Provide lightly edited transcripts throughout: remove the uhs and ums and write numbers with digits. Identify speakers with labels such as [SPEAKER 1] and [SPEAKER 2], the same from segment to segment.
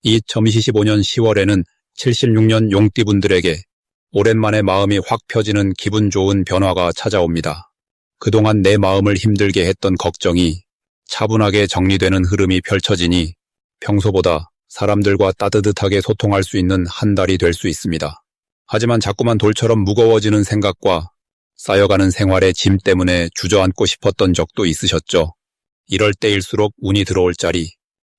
[SPEAKER 1] 2025년 10월에는 76년 용띠분들에게 오랜만에 마음이 확 펴지는 기분 좋은 변화가 찾아옵니다. 그동안 내 마음을 힘들게 했던 걱정이 차분하게 정리되는 흐름이 펼쳐지니 평소보다 사람들과 따뜻하게 소통할 수 있는 한 달이 될 수 있습니다. 하지만 자꾸만 돌처럼 무거워지는 생각과 쌓여가는 생활의 짐 때문에 주저앉고 싶었던 적도 있으셨죠. 이럴 때일수록 운이 들어올 자리,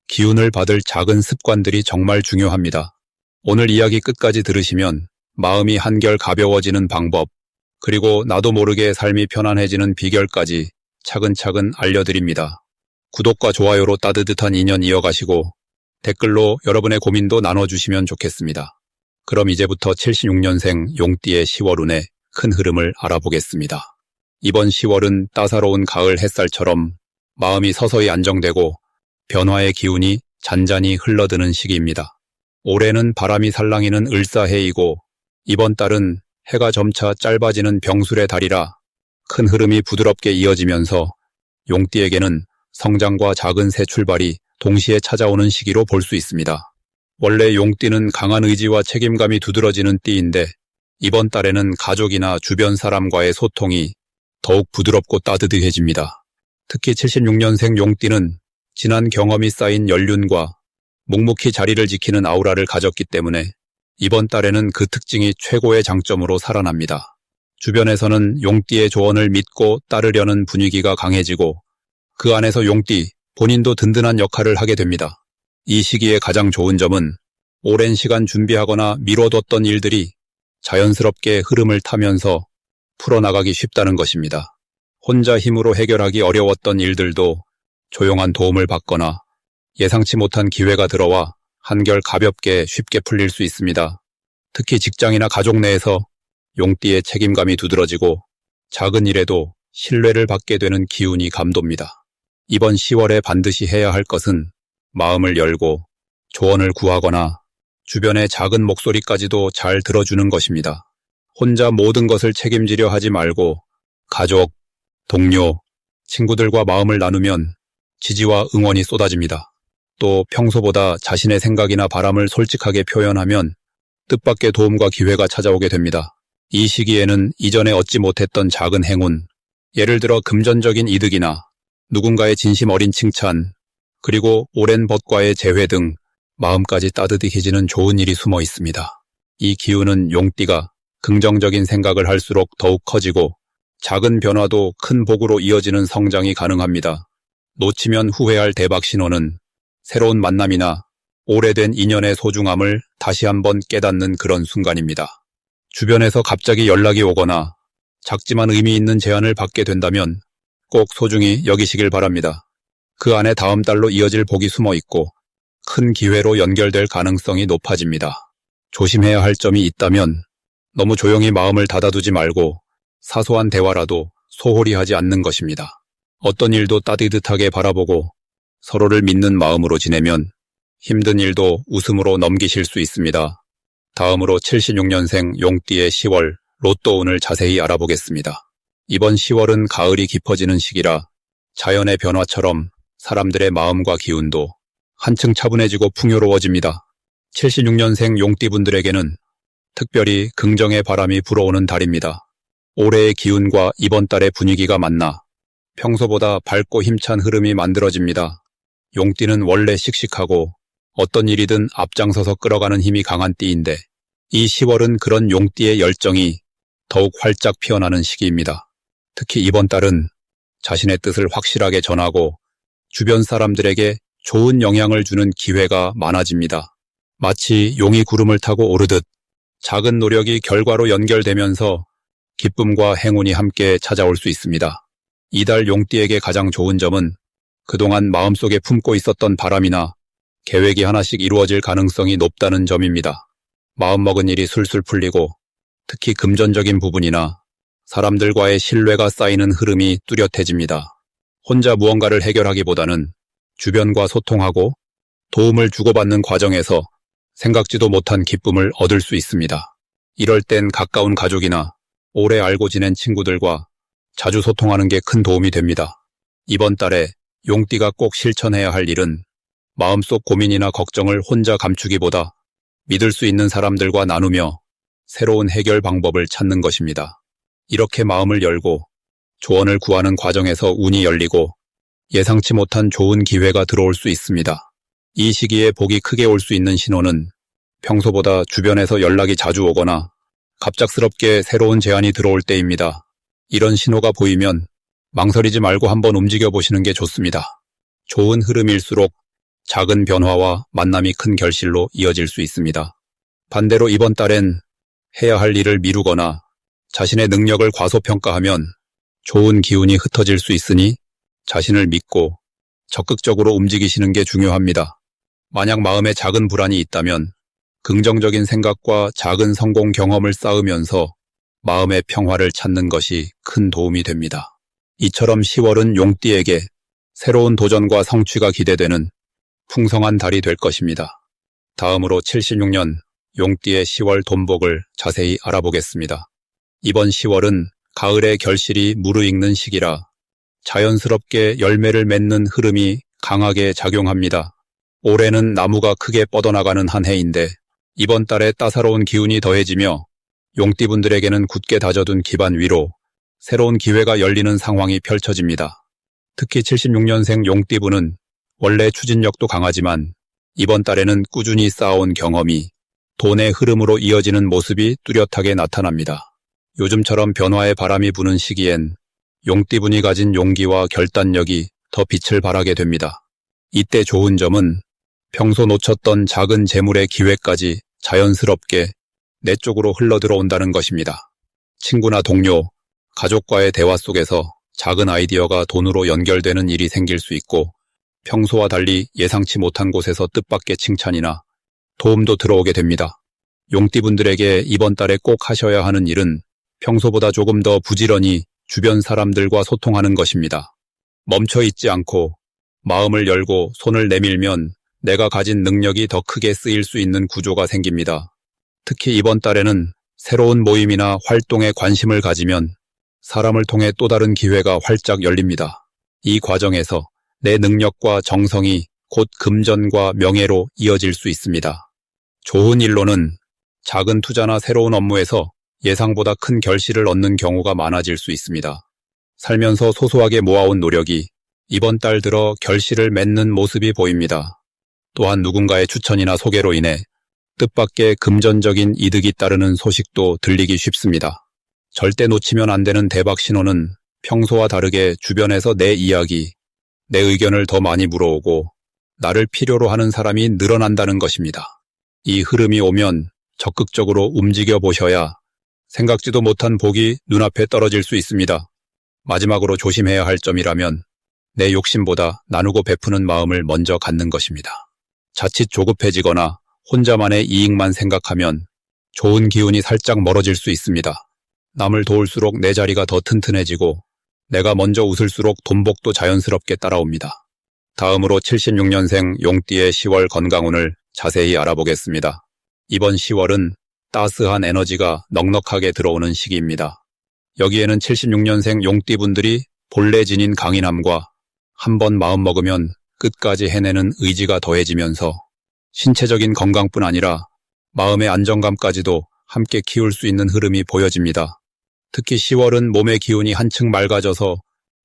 [SPEAKER 1] 기운을 받을 작은 습관들이 정말 중요합니다. 오늘 이야기 끝까지 들으시면 마음이 한결 가벼워지는 방법, 그리고 나도 모르게 삶이 편안해지는 비결까지 차근차근 알려드립니다. 구독과 좋아요로 따뜻한 인연 이어가시고 댓글로 여러분의 고민도 나눠주시면 좋겠습니다. 그럼 이제부터 76년생 용띠의 10월 운의 큰 흐름을 알아보겠습니다. 이번 10월은 따사로운 가을 햇살처럼 마음이 서서히 안정되고 변화의 기운이 잔잔히 흘러드는 시기입니다. 올해는 바람이 살랑이는 을사해이고 이번 달은 해가 점차 짧아지는 병술의 달이라 큰 흐름이 부드럽게 이어지면서 용띠에게는 성장과 작은 새 출발이 동시에 찾아오는 시기로 볼 수 있습니다. 원래 용띠는 강한 의지와 책임감이 두드러지는 띠인데 이번 달에는 가족이나 주변 사람과의 소통이 더욱 부드럽고 따뜻해집니다. 특히 76년생 용띠는 지난 경험이 쌓인 연륜과 묵묵히 자리를 지키는 아우라를 가졌기 때문에 이번 달에는 그 특징이 최고의 장점으로 살아납니다. 주변에서는 용띠의 조언을 믿고 따르려는 분위기가 강해지고 그 안에서 용띠 본인도 든든한 역할을 하게 됩니다. 이 시기의 가장 좋은 점은 오랜 시간 준비하거나 미뤄뒀던 일들이 자연스럽게 흐름을 타면서 풀어나가기 쉽다는 것입니다. 혼자 힘으로 해결하기 어려웠던 일들도 조용한 도움을 받거나 예상치 못한 기회가 들어와 한결 가볍게 쉽게 풀릴 수 있습니다. 특히 직장이나 가족 내에서 용띠의 책임감이 두드러지고 작은 일에도 신뢰를 받게 되는 기운이 감돕니다. 이번 10월에 반드시 해야 할 것은 마음을 열고 조언을 구하거나 주변의 작은 목소리까지도 잘 들어주는 것입니다. 혼자 모든 것을 책임지려 하지 말고 가족, 동료, 친구들과 마음을 나누면 지지와 응원이 쏟아집니다. 또 평소보다 자신의 생각이나 바람을 솔직하게 표현하면 뜻밖의 도움과 기회가 찾아오게 됩니다. 이 시기에는 이전에 얻지 못했던 작은 행운, 예를 들어 금전적인 이득이나 누군가의 진심 어린 칭찬, 그리고 오랜 벗과의 재회 등 마음까지 따뜻해지는 좋은 일이 숨어 있습니다. 이 기운은 용띠가 긍정적인 생각을 할수록 더욱 커지고 작은 변화도 큰 복으로 이어지는 성장이 가능합니다. 놓치면 후회할 대박 신호는 새로운 만남이나 오래된 인연의 소중함을 다시 한번 깨닫는 그런 순간입니다. 주변에서 갑자기 연락이 오거나 작지만 의미 있는 제안을 받게 된다면 꼭 소중히 여기시길 바랍니다. 그 안에 다음 달로 이어질 복이 숨어 있고 큰 기회로 연결될 가능성이 높아집니다. 조심해야 할 점이 있다면 너무 조용히 마음을 닫아두지 말고 사소한 대화라도 소홀히 하지 않는 것입니다. 어떤 일도 따뜻하게 바라보고 서로를 믿는 마음으로 지내면 힘든 일도 웃음으로 넘기실 수 있습니다. 다음으로 76년생 용띠의 10월 로또 운을 자세히 알아보겠습니다. 이번 10월은 가을이 깊어지는 시기라 자연의 변화처럼 사람들의 마음과 기운도 한층 차분해지고 풍요로워집니다. 76년생 용띠분들에게는 특별히 긍정의 바람이 불어오는 달입니다. 올해의 기운과 이번 달의 분위기가 만나 평소보다 밝고 힘찬 흐름이 만들어집니다. 용띠는 원래 씩씩하고 어떤 일이든 앞장서서 끌어가는 힘이 강한 띠인데 이 10월은 그런 용띠의 열정이 더욱 활짝 피어나는 시기입니다. 특히 이번 달은 자신의 뜻을 확실하게 전하고 주변 사람들에게 좋은 영향을 주는 기회가 많아집니다. 마치 용이 구름을 타고 오르듯 작은 노력이 결과로 연결되면서 기쁨과 행운이 함께 찾아올 수 있습니다. 이달 용띠에게 가장 좋은 점은 그동안 마음속에 품고 있었던 바람이나 계획이 하나씩 이루어질 가능성이 높다는 점입니다. 마음먹은 일이 술술 풀리고 특히 금전적인 부분이나 사람들과의 신뢰가 쌓이는 흐름이 뚜렷해집니다. 혼자 무언가를 해결하기보다는 주변과 소통하고 도움을 주고받는 과정에서 생각지도 못한 기쁨을 얻을 수 있습니다. 이럴 땐 가까운 가족이나 오래 알고 지낸 친구들과 자주 소통하는 게 큰 도움이 됩니다. 이번 달에 용띠가 꼭 실천해야 할 일은 마음속 고민이나 걱정을 혼자 감추기보다 믿을 수 있는 사람들과 나누며 새로운 해결 방법을 찾는 것입니다. 이렇게 마음을 열고 조언을 구하는 과정에서 운이 열리고 예상치 못한 좋은 기회가 들어올 수 있습니다. 이 시기에 복이 크게 올 수 있는 신호는 평소보다 주변에서 연락이 자주 오거나 갑작스럽게 새로운 제안이 들어올 때입니다. 이런 신호가 보이면 망설이지 말고 한번 움직여 보시는 게 좋습니다. 좋은 흐름일수록 작은 변화와 만남이 큰 결실로 이어질 수 있습니다. 반대로 이번 달엔 해야 할 일을 미루거나 자신의 능력을 과소평가하면 좋은 기운이 흩어질 수 있으니 자신을 믿고 적극적으로 움직이시는 게 중요합니다. 만약 마음에 작은 불안이 있다면 긍정적인 생각과 작은 성공 경험을 쌓으면서 마음의 평화를 찾는 것이 큰 도움이 됩니다. 이처럼 10월은 용띠에게 새로운 도전과 성취가 기대되는 풍성한 달이 될 것입니다. 다음으로 76년 용띠의 10월 돈복을 자세히 알아보겠습니다. 이번 10월은 가을의 결실이 무르익는 시기라 자연스럽게 열매를 맺는 흐름이 강하게 작용합니다. 올해는 나무가 크게 뻗어나가는 한 해인데 이번 달에 따사로운 기운이 더해지며 용띠분들에게는 굳게 다져둔 기반 위로 새로운 기회가 열리는 상황이 펼쳐집니다. 특히 76년생 용띠분은 원래 추진력도 강하지만 이번 달에는 꾸준히 쌓아온 경험이 돈의 흐름으로 이어지는 모습이 뚜렷하게 나타납니다. 요즘처럼 변화의 바람이 부는 시기엔 용띠분이 가진 용기와 결단력이 더 빛을 발하게 됩니다. 이때 좋은 점은 평소 놓쳤던 작은 재물의 기회까지 자연스럽게 내 쪽으로 흘러들어온다는 것입니다. 친구나 동료, 가족과의 대화 속에서 작은 아이디어가 돈으로 연결되는 일이 생길 수 있고 평소와 달리 예상치 못한 곳에서 뜻밖의 칭찬이나 도움도 들어오게 됩니다. 용띠분들에게 이번 달에 꼭 하셔야 하는 일은 평소보다 조금 더 부지런히 주변 사람들과 소통하는 것입니다. 멈춰 있지 않고 마음을 열고 손을 내밀면 내가 가진 능력이 더 크게 쓰일 수 있는 구조가 생깁니다. 특히 이번 달에는 새로운 모임이나 활동에 관심을 가지면 사람을 통해 또 다른 기회가 활짝 열립니다. 이 과정에서 내 능력과 정성이 곧 금전과 명예로 이어질 수 있습니다. 좋은 일로는 작은 투자나 새로운 업무에서 예상보다 큰 결실을 얻는 경우가 많아질 수 있습니다. 살면서 소소하게 모아온 노력이 이번 달 들어 결실을 맺는 모습이 보입니다. 또한 누군가의 추천이나 소개로 인해 뜻밖의 금전적인 이득이 따르는 소식도 들리기 쉽습니다. 절대 놓치면 안 되는 대박 신호는 평소와 다르게 주변에서 내 이야기, 내 의견을 더 많이 물어오고 나를 필요로 하는 사람이 늘어난다는 것입니다. 이 흐름이 오면 적극적으로 움직여 보셔야 생각지도 못한 복이 눈앞에 떨어질 수 있습니다. 마지막으로 조심해야 할 점이라면 내 욕심보다 나누고 베푸는 마음을 먼저 갖는 것입니다. 자칫 조급해지거나 혼자만의 이익만 생각하면 좋은 기운이 살짝 멀어질 수 있습니다. 남을 도울수록 내 자리가 더 튼튼해지고 내가 먼저 웃을수록 돈복도 자연스럽게 따라옵니다. 다음으로 76년생 용띠의 10월 건강운을 자세히 알아보겠습니다. 이번 10월은 따스한 에너지가 넉넉하게 들어오는 시기입니다. 여기에는 76년생 용띠분들이 본래 지닌 강인함과 한번 마음먹으면 끝까지 해내는 의지가 더해지면서 신체적인 건강뿐 아니라 마음의 안정감까지도 함께 키울 수 있는 흐름이 보여집니다. 특히 10월은 몸의 기운이 한층 맑아져서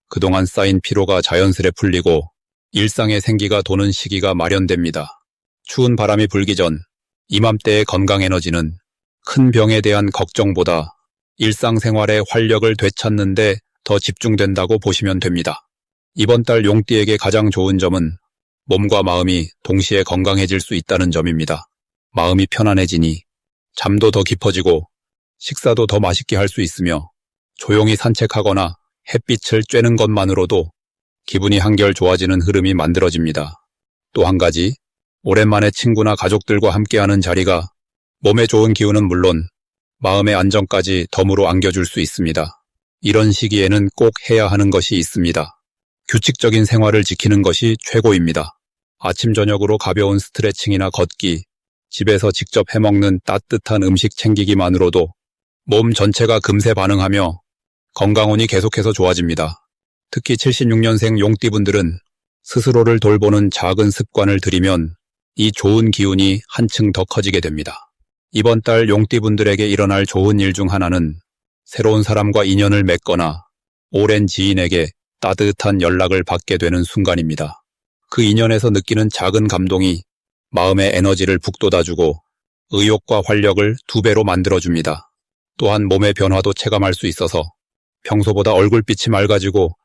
[SPEAKER 1] 그동안 쌓인 피로가 자연스레 풀리고 일상의 생기가 도는 시기가 마련됩니다. 추운 바람이 불기 전 이맘때의 건강 에너지는 큰 병에 대한 걱정보다 일상생활의 활력을 되찾는 데 더 집중된다고 보시면 됩니다. 이번 달 용띠에게 가장 좋은 점은 몸과 마음이 동시에 건강해질 수 있다는 점입니다. 마음이 편안해지니 잠도 더 깊어지고 식사도 더 맛있게 할 수 있으며 조용히 산책하거나 햇빛을 쬐는 것만으로도 기분이 한결 좋아지는 흐름이 만들어집니다. 또 한 가지, 오랜만에 친구나 가족들과 함께하는 자리가 몸에 좋은 기운은 물론 마음의 안정까지 덤으로 안겨줄 수 있습니다. 이런 시기에는 꼭 해야 하는 것이 있습니다. 규칙적인 생활을 지키는 것이 최고입니다. 아침 저녁으로 가벼운 스트레칭이나 걷기, 집에서 직접 해먹는 따뜻한 음식 챙기기만으로도 몸 전체가 금세 반응하며 건강운이 계속해서 좋아집니다. 특히 76년생 용띠분들은 스스로를 돌보는 작은 습관을 들이면 이 좋은 기운이 한층 더 커지게 됩니다. 이번 달 용띠분들에게 일어날 좋은 일 중 하나는 새로운 사람과 인연을 맺거나 오랜 지인에게 따뜻한 연락을 받게 되는 순간입니다. 그 인연에서 느끼는 작은 감동이 마음의 에너지를 북돋아주고 의욕과 활력을 2배로 만들어줍니다. 또한 몸의 변화도 체감할 수 있어서 평소보다 얼굴빛이 맑아지고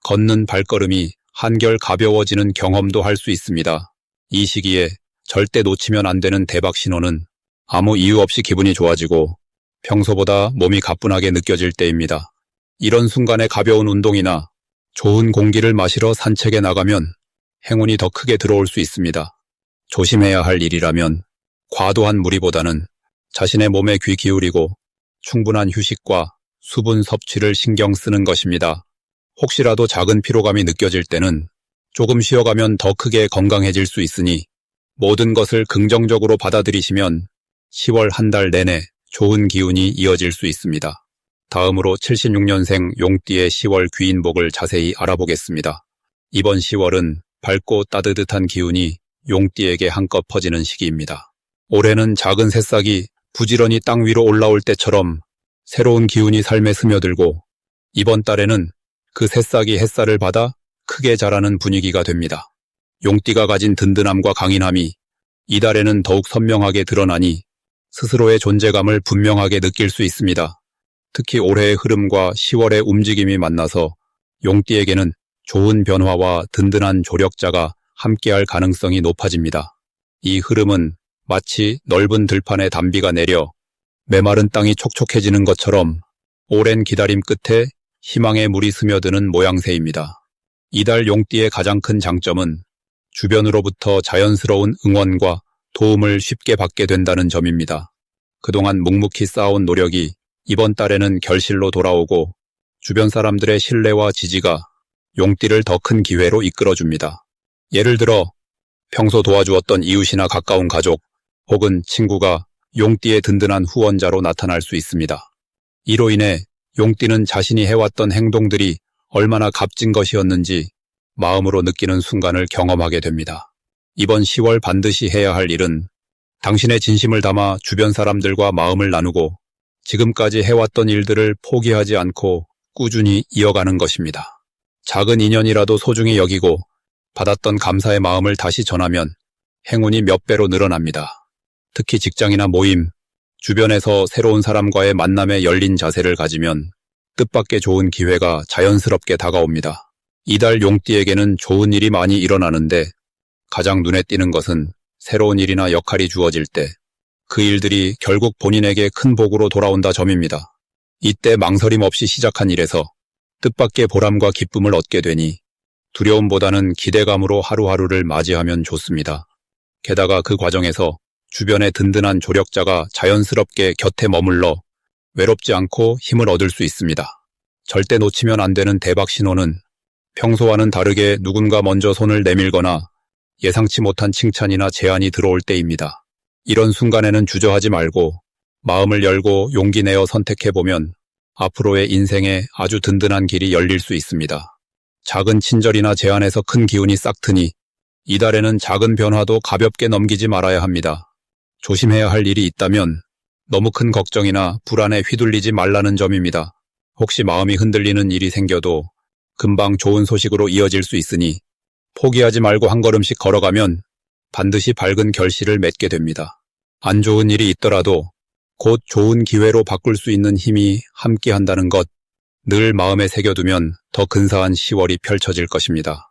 [SPEAKER 1] 걷는 발걸음이 한결 가벼워지는 경험도 할 수 있습니다. 이 시기에 절대 놓치면 안 되는 대박 신호는 아무 이유 없이 기분이 좋아지고 평소보다 몸이 가뿐하게 느껴질 때입니다. 이런 순간에 가벼운 운동이나 좋은 공기를 마시러 산책에 나가면 행운이 더 크게 들어올 수 있습니다. 조심해야 할 일이라면 과도한 무리보다는 자신의 몸에 귀 기울이고 충분한 휴식과 수분 섭취를 신경 쓰는 것입니다. 혹시라도 작은 피로감이 느껴질 때는 조금 쉬어가면 더 크게 건강해질 수 있으니 모든 것을 긍정적으로 받아들이시면 10월 한 달 내내 좋은 기운이 이어질 수 있습니다. 다음으로 76년생 용띠의 10월 귀인복을 자세히 알아보겠습니다. 이번 10월은 밝고 따뜻한 기운이 용띠에게 한껏 퍼지는 시기입니다. 올해는 작은 새싹이 부지런히 땅 위로 올라올 때처럼 새로운 기운이 삶에 스며들고 이번 달에는 그 새싹이 햇살을 받아 크게 자라는 분위기가 됩니다. 용띠가 가진 든든함과 강인함이 이달에는 더욱 선명하게 드러나니 스스로의 존재감을 분명하게 느낄 수 있습니다. 특히 올해의 흐름과 10월의 움직임이 만나서 용띠에게는 좋은 변화와 든든한 조력자가 함께할 가능성이 높아집니다. 이 흐름은 마치 넓은 들판에 단비가 내려 메마른 땅이 촉촉해지는 것처럼 오랜 기다림 끝에 희망의 물이 스며드는 모양새입니다. 이달 용띠의 가장 큰 장점은 주변으로부터 자연스러운 응원과 도움을 쉽게 받게 된다는 점입니다. 그동안 묵묵히 쌓아온 노력이 이번 달에는 결실로 돌아오고 주변 사람들의 신뢰와 지지가 용띠를 더 큰 기회로 이끌어줍니다. 예를 들어 평소 도와주었던 이웃이나 가까운 가족 혹은 친구가 용띠의 든든한 후원자로 나타날 수 있습니다. 이로 인해 용띠는 자신이 해왔던 행동들이 얼마나 값진 것이었는지 마음으로 느끼는 순간을 경험하게 됩니다. 이번 10월 반드시 해야 할 일은 당신의 진심을 담아 주변 사람들과 마음을 나누고 지금까지 해왔던 일들을 포기하지 않고 꾸준히 이어가는 것입니다. 작은 인연이라도 소중히 여기고 받았던 감사의 마음을 다시 전하면 행운이 몇 배로 늘어납니다. 특히 직장이나 모임, 주변에서 새로운 사람과의 만남에 열린 자세를 가지면 뜻밖의 좋은 기회가 자연스럽게 다가옵니다. 이달 용띠에게는 좋은 일이 많이 일어나는데 가장 눈에 띄는 것은 새로운 일이나 역할이 주어질 때 그 일들이 결국 본인에게 큰 복으로 돌아온다 점입니다. 이때 망설임 없이 시작한 일에서 뜻밖의 보람과 기쁨을 얻게 되니 두려움보다는 기대감으로 하루하루를 맞이하면 좋습니다. 게다가 그 과정에서 주변의 든든한 조력자가 자연스럽게 곁에 머물러 외롭지 않고 힘을 얻을 수 있습니다. 절대 놓치면 안 되는 대박 신호는 평소와는 다르게 누군가 먼저 손을 내밀거나 예상치 못한 칭찬이나 제안이 들어올 때입니다. 이런 순간에는 주저하지 말고 마음을 열고 용기 내어 선택해보면 앞으로의 인생에 아주 든든한 길이 열릴 수 있습니다. 작은 친절이나 제안에서 큰 기운이 싹트니 이달에는 작은 변화도 가볍게 넘기지 말아야 합니다. 조심해야 할 일이 있다면 너무 큰 걱정이나 불안에 휘둘리지 말라는 점입니다. 혹시 마음이 흔들리는 일이 생겨도 금방 좋은 소식으로 이어질 수 있으니 포기하지 말고 한 걸음씩 걸어가면 반드시 밝은 결실을 맺게 됩니다. 안 좋은 일이 있더라도 곧 좋은 기회로 바꿀 수 있는 힘이 함께한다는 것 늘 마음에 새겨두면 더 근사한 10월이 펼쳐질 것입니다.